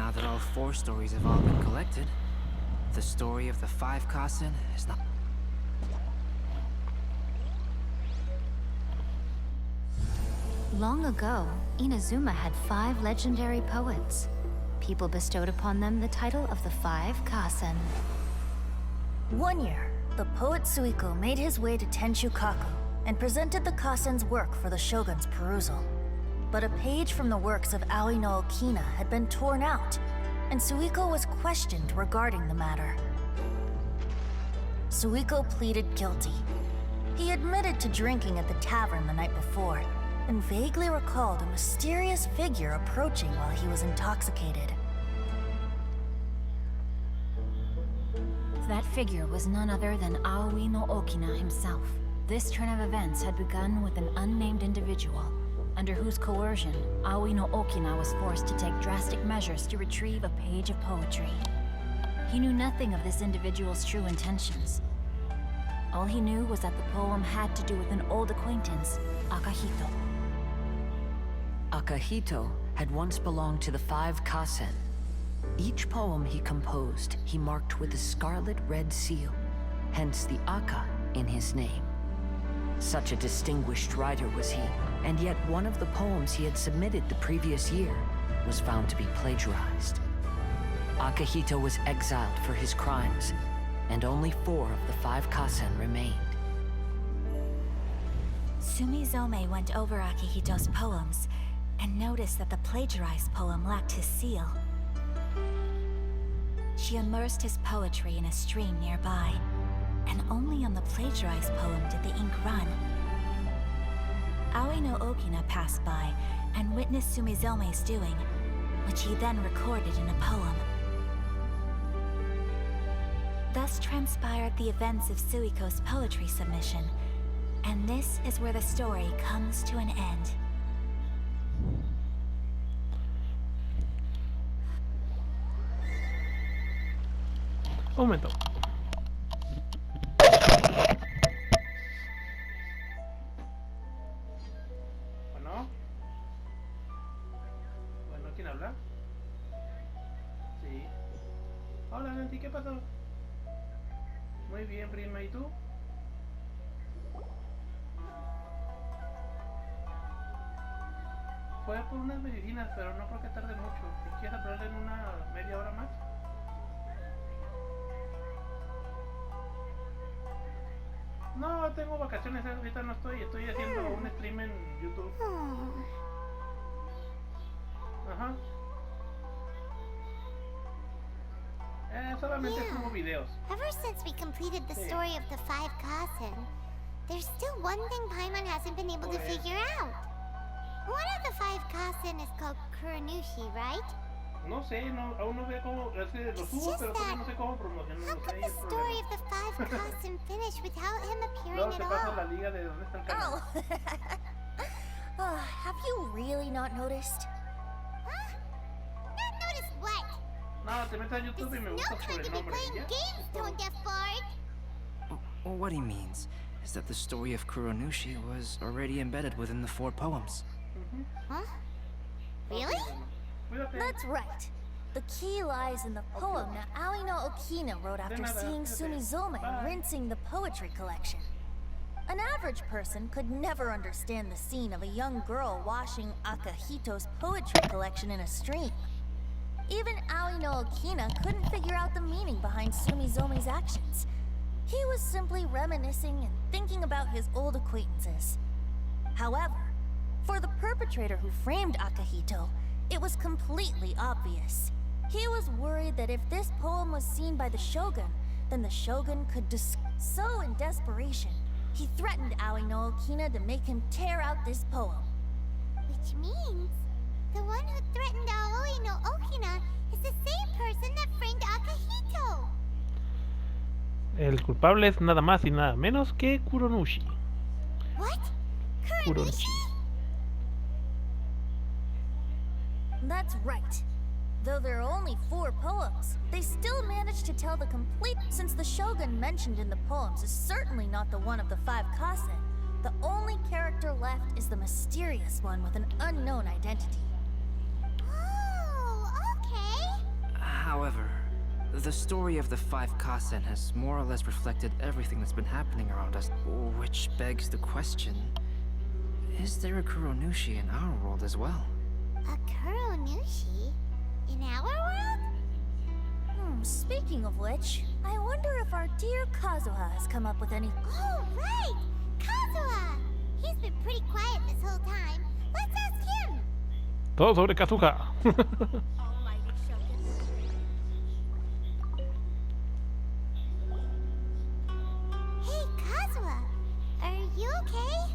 Now that all 4 stories have all been collected, the story of the 5 Kasen is not... Long ago, Inazuma had 5 legendary poets. People bestowed upon them the title of the 5 Kasen. One year, the poet Suiko made his way to Tenshukaku and presented the Kasen's work for the shogun's perusal. But a page from the works of Aoi no Okina had been torn out, and Suiko was questioned regarding the matter. Suiko pleaded guilty. He admitted to drinking at the tavern the night before, and vaguely recalled a mysterious figure approaching while he was intoxicated. That figure was none other than Aoi no Okina himself. This turn of events had begun with an unnamed individual, under whose coercion, Aoi no Okina was forced to take drastic measures to retrieve a page of poetry. He knew nothing of this individual's true intentions. All he knew was that the poem had to do with an old acquaintance, Akahito. Akahito had once belonged to the 5 Kasen. Each poem he composed, he marked with a scarlet red seal, hence the Aka in his name. Such a distinguished writer was he, and yet one of the poems he had submitted the previous year was found to be plagiarized. Akahito was exiled for his crimes, and only 4 of the 5 Kasen remained. Sumizome went over Akihito's poems and noticed that the plagiarized poem lacked his seal. She immersed his poetry in a stream nearby, and only on the plagiarized poem did the ink run. Aoi no Okina passed by and witnessed Sumizome's doing, which he then recorded in a poem. Thus transpired the events of Suiko's poetry submission, and this is where the story comes to an end. Un momento. Bueno. Bueno, ¿quién habla? Sí. Hola, Nancy, ¿qué pasó? Muy bien, prima, ¿y tú? Fue por unas medicinas, pero no creo que tarde mucho. ¿Y quieres hablar en una media hora más? No, tengo vacaciones, ahorita no estoy haciendo un stream en YouTube. Ajá. Solamente subo videos. Ever since we completed the story of the 5 Kasen, there's still one thing Paimon hasn't been able to figure out. One of the 5 Kasen is called Kuranushi, right? No sé, aún no sé cómo, es que lo subo, pero todavía no sé cómo promocionarlo. How could the story of the 5 Kasen finish without him appearing at all? Luego te paso la liga de dónde está el canal. Have you really not noticed? Huh? Not noticed what? No, te metes a YouTube y me buscas por el nombre. Games, don't get bored. What he means is that the story of Kuronushi was already embedded within the 4 poems. Huh? Really? That's right. The key lies in the poem that Aoi no Okina wrote after seeing Sumizome rinsing the poetry collection. An average person could never understand the scene of a young girl washing Akahito's poetry collection in a stream. Even Aoi no Okina couldn't figure out the meaning behind Sumizome's actions. He was simply reminiscing and thinking about his old acquaintances. However, for the perpetrator who framed Akahito, it was completely obvious. He was worried that if this poem was seen by the Shogun, then the Shogun could So in desperation, he threatened Aoi no Okina to make him tear out this poem. Which means, the one who threatened Aoi no Okina is the same person that framed Akahito. El culpable es nada más y nada menos que Kuronushi. What? Kuronushi. That's right. Though there are only 4 poems, they still managed to tell the complete. Since the Shogun mentioned in the poems is certainly not the one of the 5 Kasen, the only character left is the mysterious one with an unknown identity. Oh, okay. The story of the five Kasen has more or less reflected everything that's been happening around us, which begs the question, is there a Kuronushi in our world as well? A Kuronushi? In our world? Speaking of which, I wonder if our dear Kazuha has come up with any... Oh, right! Kazuha! He's been pretty quiet this whole time. Let's ask him! Todo sobre Kazuha. Hey, Kazuha! Are you okay?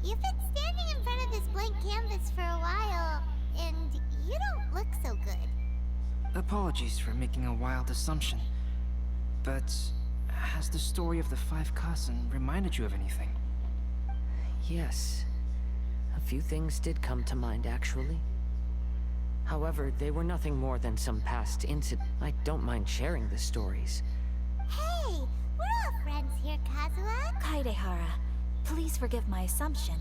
You've been standing in front of this blank canvas for a while, and you don't look so good. Apologies for making a wild assumption, but has the story of the five Kasen reminded you of anything? Yes. A few things did come to mind, actually. However, they were nothing more than some past incident. I don't mind sharing the stories. Hey! We're all friends here, Kazuha! Kaidehara, please forgive my assumption,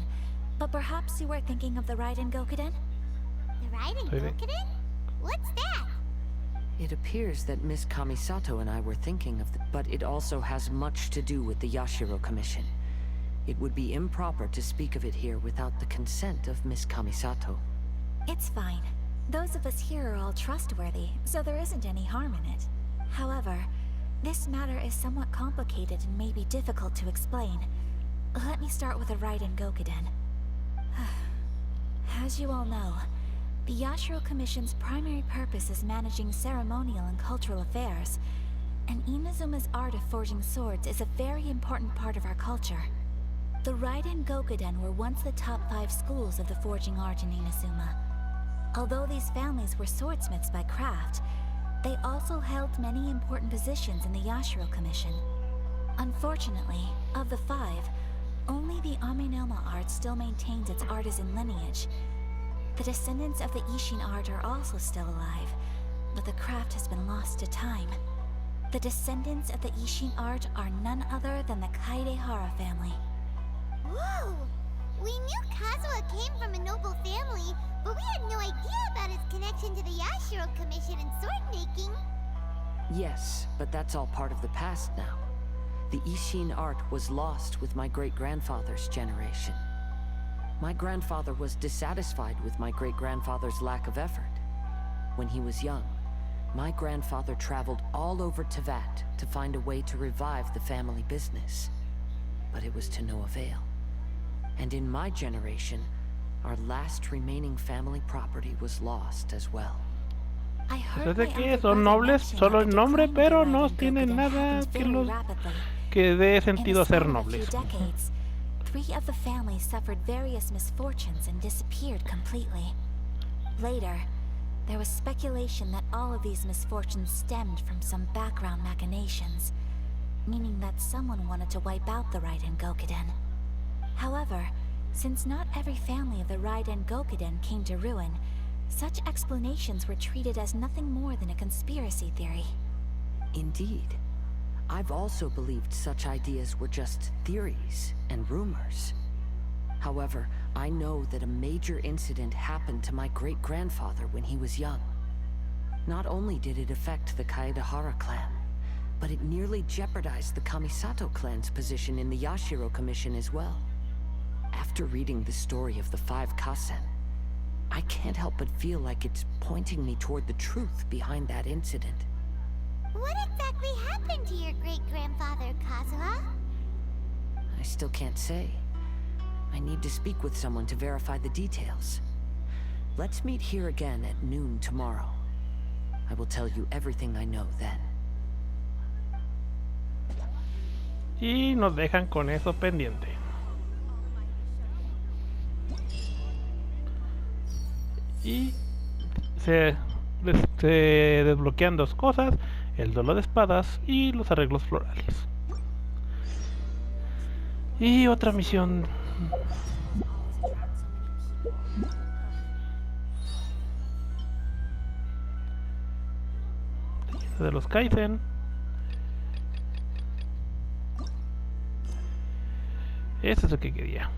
but perhaps you were thinking of the Raiden Gokuden? The Raiden Gokuden? What's that? It appears that Miss Kamisato and I were thinking of but it also has much to do with the Yashiro Commission. It would be improper to speak of it here without the consent of Miss Kamisato. It's fine. Those of us here are all trustworthy, so there isn't any harm in it. However, this matter is somewhat complicated and may be difficult to explain. Let me start with the Raiden Gokuden. As you all know, the Yashiro Commission's primary purpose is managing ceremonial and cultural affairs, and Inazuma's art of forging swords is a very important part of our culture. The Raiden Gokuden were once the top 5 schools of the forging art in Inazuma. Although these families were swordsmiths by craft, they also held many important positions in the Yashiro Commission. Unfortunately, of the 5, only the Aminoma art still maintains its artisan lineage. The descendants of the Ishin art are also still alive, but the craft has been lost to time. The descendants of the Ishin art are none other than the Kaidehara family. Whoa! We knew Kazuha came from a noble family, but we had no idea about his connection to the Yashiro Commission and sword making. Yes, but that's all part of the past now. The Ishin art was lost with my great-grandfather's generation. My grandfather was dissatisfied with my great-grandfather's lack of effort. When he was young, my grandfather traveled all over Tevat to find a way to revive the family business. But it was to no avail. And in my generation, our last remaining family property was lost as well. I heard Pues es de my que elder son brother nobles mention solo that el the nombre, decline of pero the no Raiden tienen Gokuden nada happens que very los rapidly. que dé In sentido the ser span of a nobles. few decades, 3 of the families suffered various misfortunes and disappeared completely. Later, there was speculation that all of these misfortunes stemmed from some background machinations, meaning that someone wanted to wipe out the Raiden Gokuden. However, since not every family of the Raiden Gokuden came to ruin, such explanations were treated as nothing more than a conspiracy theory. Indeed. I've also believed such ideas were just theories and rumors. However, I know that a major incident happened to my great-grandfather when he was young. Not only did it affect the Kaedehara clan, but it nearly jeopardized the Kamisato clan's position in the Yashiro Commission as well. After reading the story of the 5 Kasen, I can't help but feel like it's pointing me toward the truth behind that incident. What exactly happened to your great-grandfather, Kazuha? I still can't say. I need to speak with someone to verify the details. Let's meet here again at noon tomorrow. I will tell you everything I know then. Y nos dejan con eso pendiente. Y se desbloquean 2 cosas, el duelo de espadas y los arreglos florales. Y otra misión. De los Kaizen. Eso es lo que quería.